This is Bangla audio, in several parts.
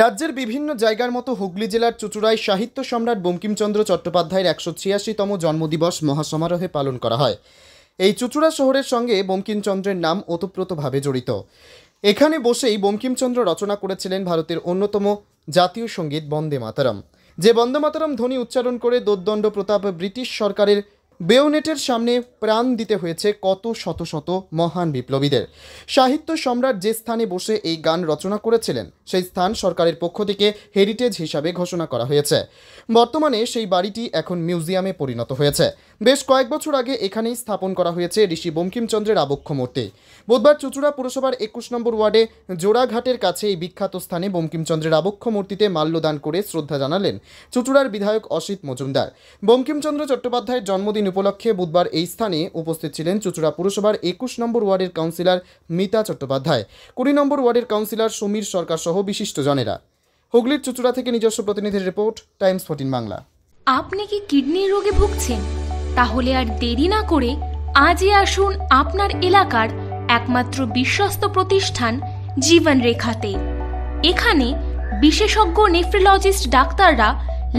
রাজ্যের বিভিন্ন জায়গার মতো হুগলি জেলার চুঁচুড়ায় সাহিত্য সম্রাট বঙ্কিমচন্দ্র চট্টোপাধ্যায়ের ১৮৬তম জন্মদিবস মহাসমারোহে পালন করা হয়। এই চুঁচুড়া শহরের সঙ্গে বঙ্কিমচন্দ্রের নাম ওতপ্রোতভাবে জড়িত। এখানে বসেই বঙ্কিমচন্দ্র রচনা করেছিলেন ভারতের অন্যতম জাতীয় সঙ্গীত বন্দে মাতরম, যে বন্দে মাতরম ধ্বনি উচ্চারণ করে দোর্দণ্ড প্রতাপ ব্রিটিশ সরকারের বেয়োনেটের সামনে প্রাণ দিতে হয়েছে কত শত শত মহান বিপ্লবীদের। সাহিত্য সম্রাট যে স্থানে বসে এই গান রচনা করেছিলেন সেই স্থান সরকারের পক্ষ থেকে হেরিটেজ হিসাবে ঘোষণা করা হয়েছে। বর্তমানে সেই বাড়িটি এখন মিউজিয়ামে পরিণত হয়েছে। বেশ কয়েক বছর আগে এখানেই স্থাপন করা হয়েছে ঋষি বঙ্কিমচন্দ্রের আবক্ষ মূর্তি। বুধবার চুঁচুড়া পুরসভার ২১ নম্বর ওয়ার্ডে জোড়াঘাটের কাছে এই বিখ্যাত স্থানে বঙ্কিমচন্দ্রের আবক্ষ মূর্তিতে মাল্যদান করে শ্রদ্ধা জানালেন চুঁচুড়ার বিধায়ক অসিত মজুমদার। বঙ্কিমচন্দ্র চট্টোপাধ্যায়ের জন্মদিন উপলক্ষে বুধবার এই স্থানে উপস্থিত ছিলেন চুঁচুড়া পুরসভার ২১ নম্বর ওয়ার্ডের কাউন্সিলর মিতা চট্টোপাধ্যায়, ২০ নম্বর ওয়ার্ডের কাউন্সিলর সমীর সরকার সহ বিশিষ্টজনেরা। হুগলির চুঁচুড়া থেকে নিজস্ব প্রতিনিধির রিপোর্ট, টাইমস 14 বাংলা। আপনি কি কিডনির রোগে ভুগছেন? তাহলে আর দেরি না করে আজই আসুন আপনার এলাকার একমাত্র বিশ্বস্ত প্রতিষ্ঠান জীবন রেখাতে। এখানে বিশেষজ্ঞ নেফ্রোলজিস্ট ডাক্তাররা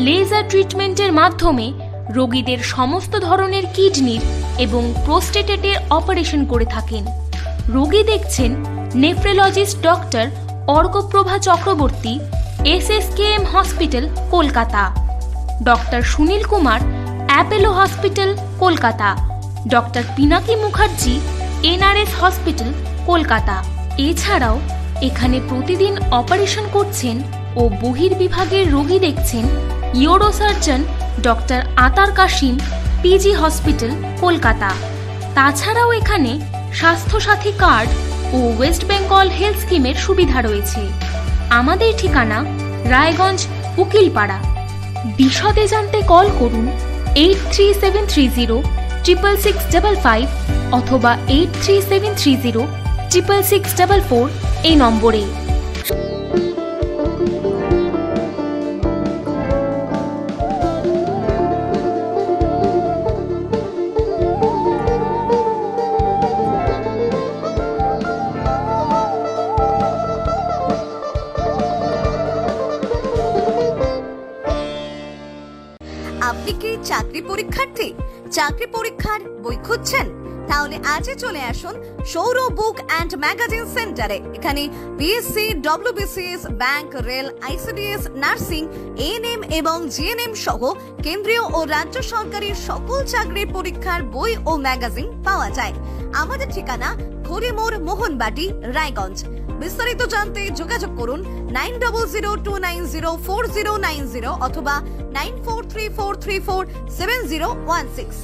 লেজার ট্রিটমেন্টের মাধ্যমে রোগীদের সমস্ত ধরনের কিডনির এবং প্রোস্টেটের অপারেশন করে থাকেন। রোগী দেখছেন nephrologist doctor Arkaprava Chakraborty, SSKM hospital, Kolkata; doctor Sunil Kumar, Apollo hospital, Kolkata; doctor Pinaki Mukherjee, NRS hospital, Kolkata. এছাড়াও এখানে প্রতিদিন অপারেশন করছেন ও বহির্বিভাগের রোগী দেখছেন ইউরোসার্জন ডক্টর আতার কাশিম, PG হসপিটাল, কলকাতা। তাছাড়াও এখানে স্বাস্থ্যসাথী কার্ড ও ওয়েস্ট বেঙ্গল হেলথ স্কিমের সুবিধা রয়েছে। আমাদের ঠিকানা রায়গঞ্জ, উকিলপাড়া। বিশদে জানতে কল করুন 8373066655 অথবা 8373066644 এই নম্বরে। আপনি কি চাকরি পরীক্ষার্থী? চাকরি পরীক্ষার বই খুঁজছেন? তাহলে আজই চলে আসুন সৌরভ বুক অ্যান্ড ম্যাগাজিন সেন্টারে। এখানে BSc, WBCS, bank, rail, ICDS, nursing, ANM এবং GNM সহ কেন্দ্রীয় ও রাজ্য সরকারের সকল চাকরির পরীক্ষার বই ও ম্যাগাজিন পাওয়া যায়। আমাদের ঠিকানা হরিমোড়, মোহনবাটি, রায়গঞ্জ। বিস্তারিত জানতে যোগাযোগ করুন 9002904090 অথবা 9434347016।